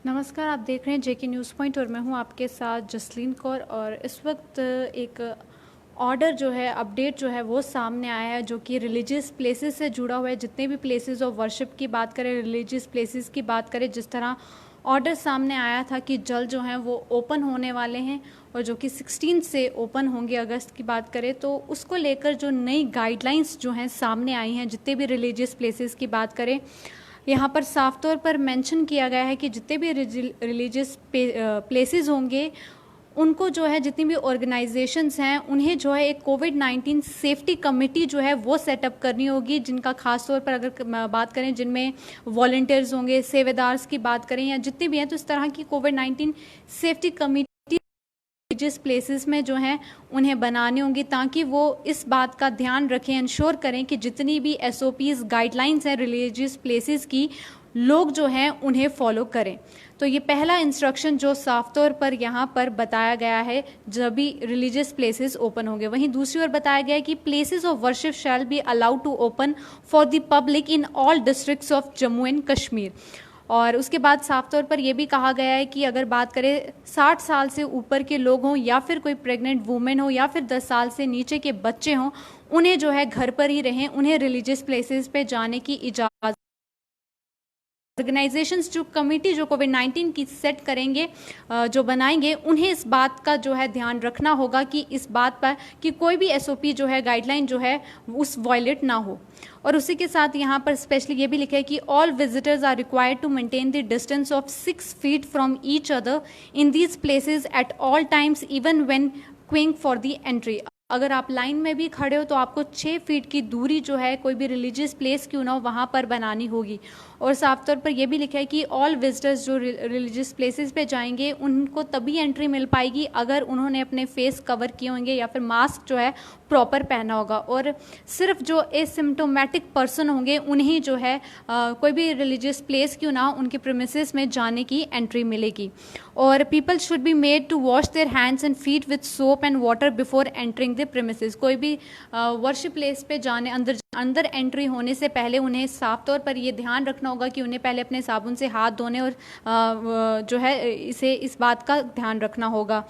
नमस्कार, आप देख रहे हैं जेके न्यूज़ पॉइंट और मैं हूं आपके साथ जसलीन कौर। और इस वक्त एक ऑर्डर जो है, अपडेट जो है वो सामने आया है जो कि रिलीजियस प्लेसेस से जुड़ा हुआ है। जितने भी प्लेसेस ऑफ वर्शिप की बात करें, रिलीजियस प्लेसेस की बात करें, जिस तरह ऑर्डर सामने आया था कि जल्द जो हैं वो ओपन होने वाले हैं और जो कि 16 से ओपन होंगे अगस्त की बात करें, तो उसको लेकर जो नई गाइडलाइंस जो हैं सामने आई हैं, जितने भी रिलीजियस प्लेसेस की बात करें, यहाँ पर साफ तौर पर मेंशन किया गया है कि जितने भी रिलीजियस प्लेसेस होंगे उनको जो है, जितनी भी ऑर्गेनाइजेशंस हैं उन्हें जो है एक कोविड-19 सेफ्टी कमेटी जो है वो सेटअप करनी होगी, जिनका खास तौर पर अगर बात करें जिनमें वॉलंटियर्स होंगे, सेवेदार्स की बात करें या जितने भी हैं, तो इस तरह की कोविड-19 सेफ्टी कमेटी रिलीजियस प्लेसेस में जो हैं उन्हें बनानी होंगी, ताकि वो इस बात का ध्यान रखें, इंश्योर करें कि जितनी भी एसओपीज गाइडलाइंस हैं रिलीजियस प्लेसेस की, लोग जो हैं उन्हें फॉलो करें। तो ये पहला इंस्ट्रक्शन जो साफ तौर पर यहाँ पर बताया गया है जब भी रिलीजियस प्लेसेस ओपन होंगे। वहीं दूसरी ओर बताया गया है कि places of worship shall be allowed to open for the public in all districts of Jammu and Kashmir. और उसके बाद साफ तौर पर यह भी कहा गया है कि अगर बात करें 60 साल से ऊपर के लोग हों या फिर कोई प्रेग्नेंट वुमेन हो या फिर 10 साल से नीचे के बच्चे हों, उन्हें जो है घर पर ही रहें, उन्हें रिलीजियस प्लेसेस पे जाने की इजाज़त। ऑर्गेनाइजेशंस जो कमेटी जो कोविड-19 की सेट करेंगे, जो बनाएंगे, उन्हें इस बात का जो है ध्यान रखना होगा कि इस बात पर कि कोई भी एसओपी जो है, गाइडलाइन जो है, उस वायलेट ना हो। और उसी के साथ यहाँ पर स्पेशली ये भी लिखा है कि all visitors are required to maintain the distance of 6 feet from each other in these places at all times even when queuing for the entry. अगर आप लाइन में भी खड़े हो तो आपको 6 फीट की दूरी जो है, कोई भी रिलीजियस प्लेस क्यों ना हो, वहाँ पर बनानी होगी। और साफ तौर पर यह भी लिखा है कि ऑल विजिटर्स जो रिलीजियस प्लेसेस पे जाएंगे उनको तभी एंट्री मिल पाएगी अगर उन्होंने अपने फेस कवर किए होंगे या फिर मास्क जो है प्रॉपर पहना होगा। और सिर्फ जो एसिम्टोमेटिक पर्सन होंगे उन्हें जो है कोई भी रिलीजियस प्लेस क्यों ना हो, उनके प्रीमिसेस में जाने की एंट्री मिलेगी। और people should be made to wash their hands and feet with soap and water before entering the premises. कोई भी वर्शिप प्लेस पे जाने अंदर एंट्री होने से पहले उन्हें साफ तौर पर यह ध्यान रखना होगा कि उन्हें पहले अपने साबुन से हाथ धोने और जो है इस बात का ध्यान रखना होगा।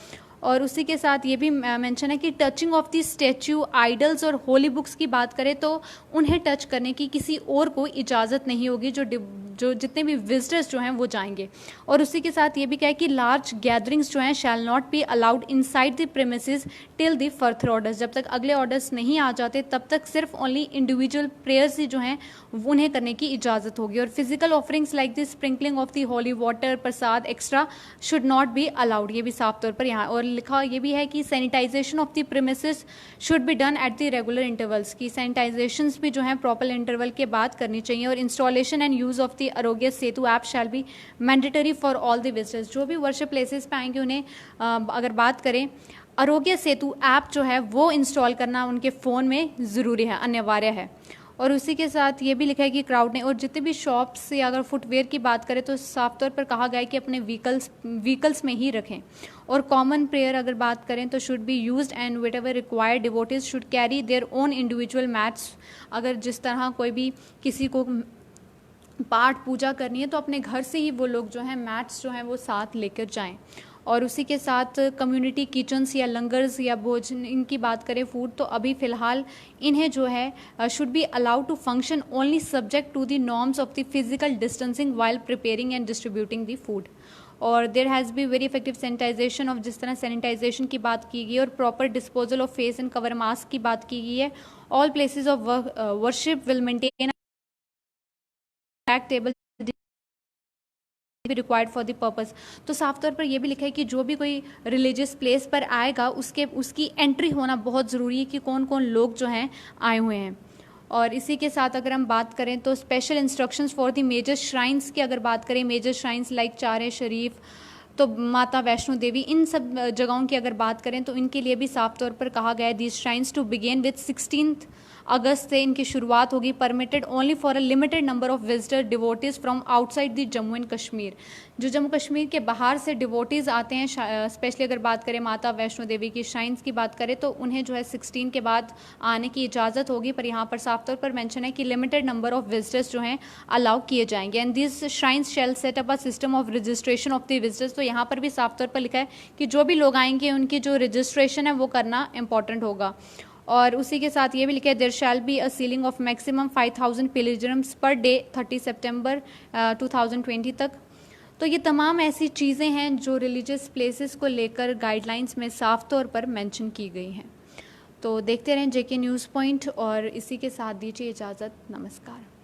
और उसी के साथ ये भी मेंशन है कि touching of the statue, idols और होली बुक्स की बात करें तो उन्हें टच करने की किसी और को इजाज़त नहीं होगी, जो जितने भी विजिटर्स जो हैं वो जाएंगे। और उसी के साथ ये भी कहा है कि लार्ज गैदरिंग्स जो हैं shall not be allowed inside the premises till the further orders. जब तक अगले ऑर्डर्स नहीं आ जाते तब तक सिर्फ ओनली इंडिविजुअल प्रेयर्स ही जो हैं उन्हें करने की इजाज़त होगी। और physical offerings like the sprinkling of the holy water, Prasad extra should not be allowed. ये भी साफ तौर पर यहाँ और लिखा ये भी है कि sanitization of the premises should be done at the regular intervals, की सैनिटाइजेशंस भी जो हैं प्रॉपर इंटरवल के बाद करनी चाहिए। और installation and use of the Aarogya Setu app shall be mandatory for all the visitors. जो भी वर्शिप प्लेसेस पे आएंगे उन्हें अगर बात करें, आरोग्य सेतु ऐप जो है वो इंस्टॉल करना उनके फ़ोन में ज़रूरी है, अनिवार्य है। और उसी के साथ ये भी लिखा है कि क्राउड ने और जितने भी शॉप्स या अगर फुटवेयर की बात करें तो साफ तौर पर कहा गया है कि अपने व्हीकल्स में ही रखें। और कॉमन प्रेयर अगर बात करें तो should be used and wherever required devotees should carry their own individual mats. अगर जिस तरह कोई भी किसी को पाठ पूजा करनी है तो अपने घर से ही वो लोग जो हैं मैट्स जो हैं वो साथ लेकर जाएं। और उसी के साथ कम्युनिटी किचन्स या लंगर्स या भोजन इनकी बात करें फूड, तो अभी फ़िलहाल इन्हें जो है should be allowed to function only subject to the norms of the physical distancing while preparing and distributing the food. और there has be very effective sanitisation of, जिस तरह सैनिटाइजेशन की बात की गई और proper disposal of face and cover mask की बात की गई है। All places of worship will maintain table required for the purpose. तो साफ तौर पर यह भी लिखा है कि जो भी कोई रिलीजियस प्लेस पर आएगा उसकी एंट्री होना बहुत ज़रूरी है कि कौन कौन लोग जो हैं आए हुए हैं। और इसी के साथ अगर हम बात करें तो special instructions for the major shrines की अगर बात करें, मेजर श्राइन्स लाइक चारे शरीफ, तो माता वैष्णो देवी, इन सब जगहों की अगर बात करें तो इनके लिए भी साफ तौर पर कहा गया है these shrines to begin with 16th अगस्त से इनकी शुरुआत होगी। Permitted only for a limited number of visitor devotees from outside the Jammu and Kashmir. जो जम्मू कश्मीर के बाहर से डिवोटीज़ आते हैं, स्पेशली अगर बात करें माता वैष्णो देवी की श्राइन्स की बात करें, तो उन्हें जो है 16 के बाद आने की इजाज़त होगी। पर यहाँ पर साफ तौर पर मेंशन है कि लिमिटेड नंबर ऑफ विजिटर्स जो हैं अलाउ किए जाएंगे। And this shrines shall set up a system of registration of the visitors. तो यहाँ पर भी साफ तौर पर लिखा है कि जो भी लोग आएंगे उनकी जो रजिस्ट्रेशन है वो करना इंपॉर्टेंट होगा। और उसी के साथ ये भी लिखा है there shall be a ceiling of maximum 5000 pilgrims पर डे 30 सितंबर 2020 तक। तो ये तमाम ऐसी चीज़ें हैं जो रिलीजियस प्लेसेस को लेकर गाइडलाइंस में साफ तौर पर मेंशन की गई हैं। तो देखते रहें जेके न्यूज़ पॉइंट, और इसी के साथ दीजिए इजाज़त। नमस्कार।